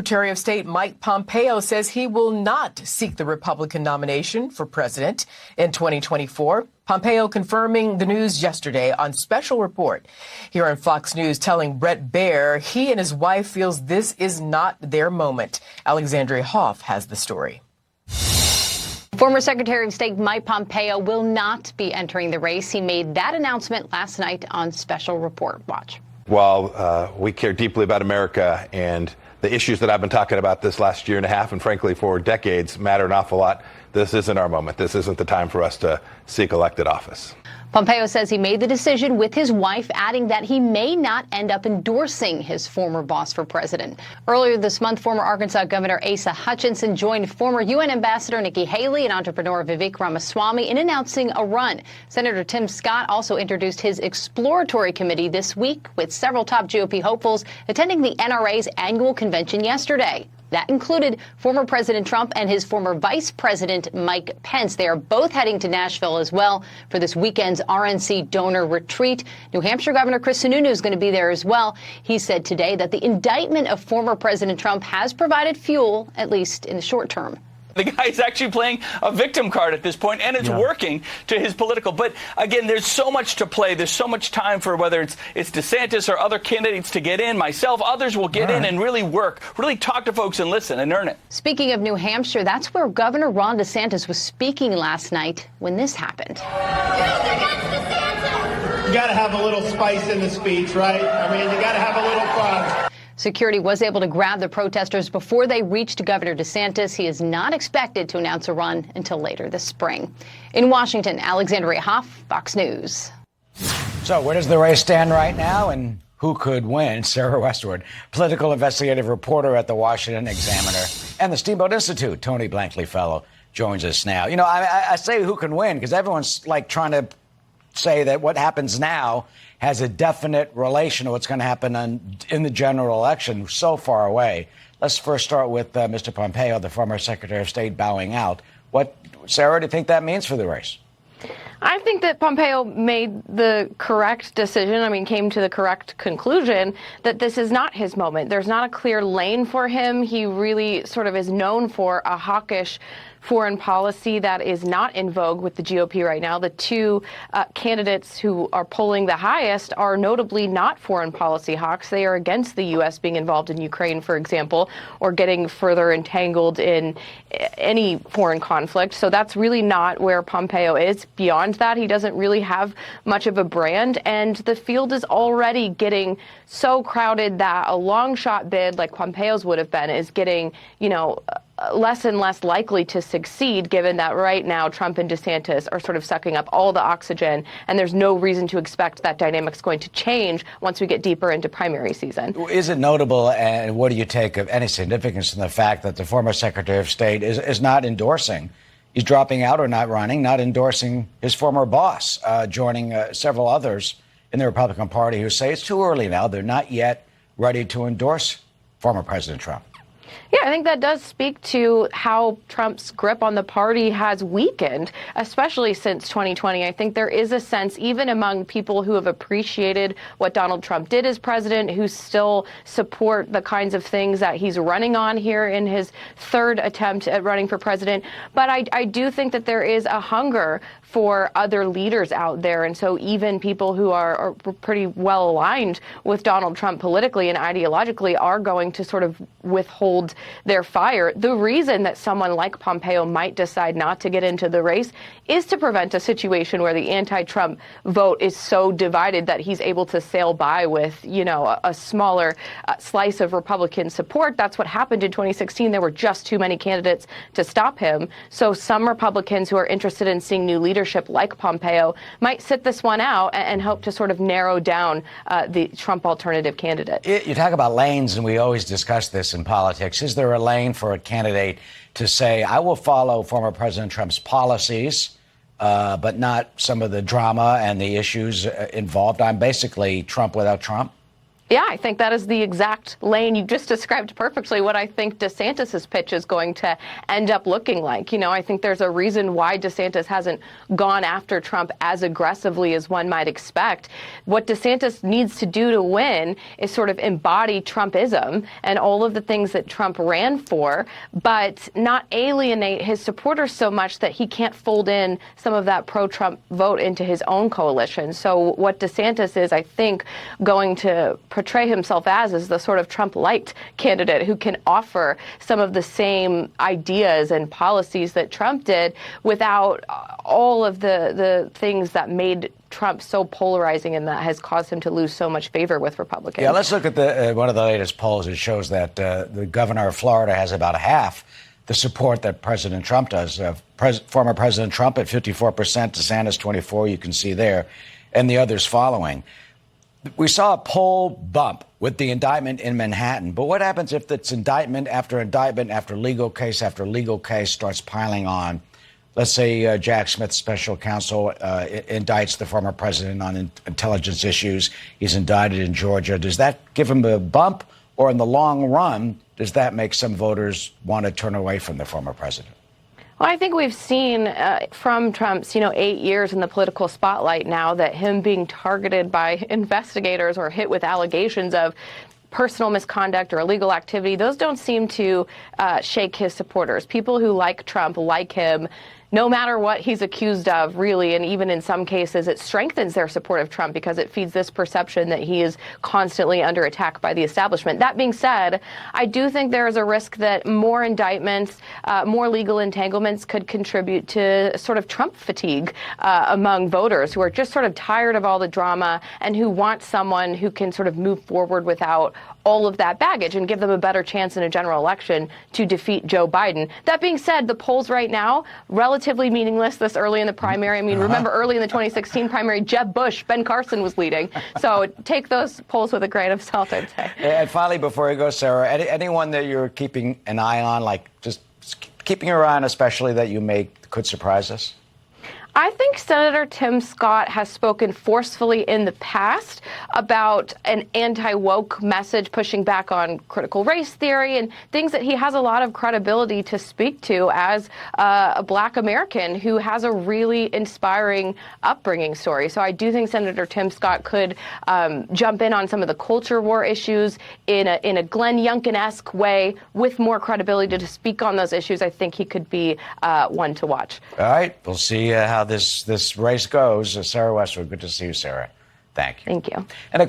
Secretary of State Mike Pompeo says he will not seek the Republican nomination for president in 2024. Pompeo confirming the news yesterday on Special Report here on Fox News, telling Brett Baier he and his wife feels this is not their moment. Alexandria Hoff has the story. Former Secretary of State Mike Pompeo will not be entering the race. He made that announcement last night on Special Report. Watch. While we care deeply about America and the issues that I've been talking about this last year and a half, and frankly for decades, matter an awful lot, this isn't our moment. This isn't the time for us to seek elected office. Pompeo says he made the decision with his wife, adding that he may not end up endorsing his former boss for president. Earlier this month, former Arkansas Governor Asa Hutchinson joined former UN Ambassador Nikki Haley and entrepreneur Vivek Ramaswamy in announcing a run. Senator Tim Scott also introduced his exploratory committee this week, with several top GOP hopefuls attending the NRA's annual convention yesterday. That included former President Trump and his former Vice President Mike Pence. They are both heading to Nashville as well for this weekend's RNC donor retreat. New Hampshire Governor Chris Sununu is going to be there as well. He said today that the indictment of former President Trump has provided fuel, at least in the short term. The guy's actually playing a victim card at this point, and it's working to his political. But again, there's so much to play. There's so much time for whether it's DeSantis or other candidates to get in. Myself, others will get in and really work, really talk to folks and listen and earn it. Speaking of New Hampshire, that's where Governor Ron DeSantis was speaking last night when this happened. You got to have a little spice in the speech, right? I mean, you got to have a little fun. Security was able to grab the protesters before they reached Governor DeSantis. He is not expected to announce a run until later this spring. In Washington, Alexandria Hoff, Fox News. So where does the race stand right now, and who could win? Sarah Westwood, political investigative reporter at the Washington Examiner and the Steamboat Institute, Tony Blankley Fellow, joins us now. You know, I say who can win because everyone's like trying to say that what happens now has a definite relation to what's going to happen in the general election so far away. Let's first start with Mr. Pompeo, the former Secretary of State, bowing out. What, Sarah, do you think that means for the race? I think that Pompeo made the correct decision. I mean, came to the correct conclusion that this is not his moment. There's not a clear lane for him. He really sort of is known for a hawkish foreign policy that is not in vogue with the GOP right now. The two candidates who are polling the highest are notably not foreign policy hawks. They are against the U.S. being involved in Ukraine, for example, or getting further entangled in any foreign conflict. So that's really not where Pompeo is. Beyond that, he doesn't really have much of a brand, and the field is already getting so crowded that a long shot bid like Pompeo's would have been is getting, less and less likely to succeed, given that right now Trump and DeSantis are sort of sucking up all the oxygen, and there's no reason to expect that dynamic's going to change once we get deeper into primary season. Is it notable, and what do you take of any significance in the fact that the former Secretary of State is not endorsing, he's dropping out or not running, not endorsing his former boss, joining several others in the Republican Party who say it's too early now, they're not yet ready to endorse former President Trump? Yeah, I think that does speak to how Trump's grip on the party has weakened, especially since 2020. I think there is a sense, even among people who have appreciated what Donald Trump did as president, who still support the kinds of things that he's running on here in his third attempt at running for president. But I do think that there is a hunger for other leaders out there. And so even people who are pretty well aligned with Donald Trump politically and ideologically are going to sort of withhold their fire. The reason that someone like Pompeo might decide not to get into the race is to prevent a situation where the anti-Trump vote is so divided that he's able to sail by with, a smaller slice of Republican support. That's what happened in 2016. There were just too many candidates to stop him. So some Republicans who are interested in seeing new leadership like Pompeo might sit this one out and hope to sort of narrow down the Trump alternative candidate. You talk about lanes, and we always discuss this in politics. Is there a lane for a candidate to say, I will follow former President Trump's policies, but not some of the drama and the issues involved? I'm basically Trump without Trump? Yeah, I think that is the exact lane you just described perfectly what I think DeSantis's pitch is going to end up looking like. I think there's a reason why DeSantis hasn't gone after Trump as aggressively as one might expect. What DeSantis needs to do to win is sort of embody Trumpism and all of the things that Trump ran for, but not alienate his supporters so much that he can't fold in some of that pro-Trump vote into his own coalition. So what DeSantis is, I think, going to portray himself as is the sort of Trump-light candidate who can offer some of the same ideas and policies that Trump did without all of the things that made Trump so polarizing and that has caused him to lose so much favor with Republicans. Yeah, let's look at one of the latest polls. It shows that the governor of Florida has about half the support that President Trump does. Former President Trump at 54%, DeSantis 24%, you can see there, and the others following. We saw a poll bump with the indictment in Manhattan. But what happens if it's indictment after legal case after legal case starts piling on? Let's say Jack Smith, special counsel, indicts the former president on intelligence issues. He's indicted in Georgia. Does that give him a bump? Or in the long run, does that make some voters want to turn away from the former president? Well, I think we've seen from Trump's, 8 years in the political spotlight now that him being targeted by investigators or hit with allegations of personal misconduct or illegal activity, those don't seem to shake his supporters. People who like Trump like him no matter what he's accused of, really, and even in some cases, it strengthens their support of Trump because it feeds this perception that he is constantly under attack by the establishment. That being said, I do think there is a risk that more indictments, more legal entanglements could contribute to sort of Trump fatigue among voters who are just sort of tired of all the drama and who want someone who can sort of move forward without all of that baggage and give them a better chance in a general election to defeat Joe Biden. That being said, the polls right now, relatively meaningless this early in the primary. I mean, remember early in the 2016 primary, Jeb Bush, Ben Carson was leading. So take those polls with a grain of salt, I'd say. And finally, before you go, Sarah, anyone that you're keeping an eye on, like just keeping your eye on especially that you could surprise us? I think Senator Tim Scott has spoken forcefully in the past about an anti-woke message, pushing back on critical race theory and things that he has a lot of credibility to speak to as a Black American who has a really inspiring upbringing story. So I do think Senator Tim Scott could jump in on some of the culture war issues in a Glenn Youngkin-esque way with more credibility to speak on those issues. I think he could be one to watch. All right. We'll see how this race goes. Sarah Westwood, good to see you, Sarah. Thank you. Thank you. And of course,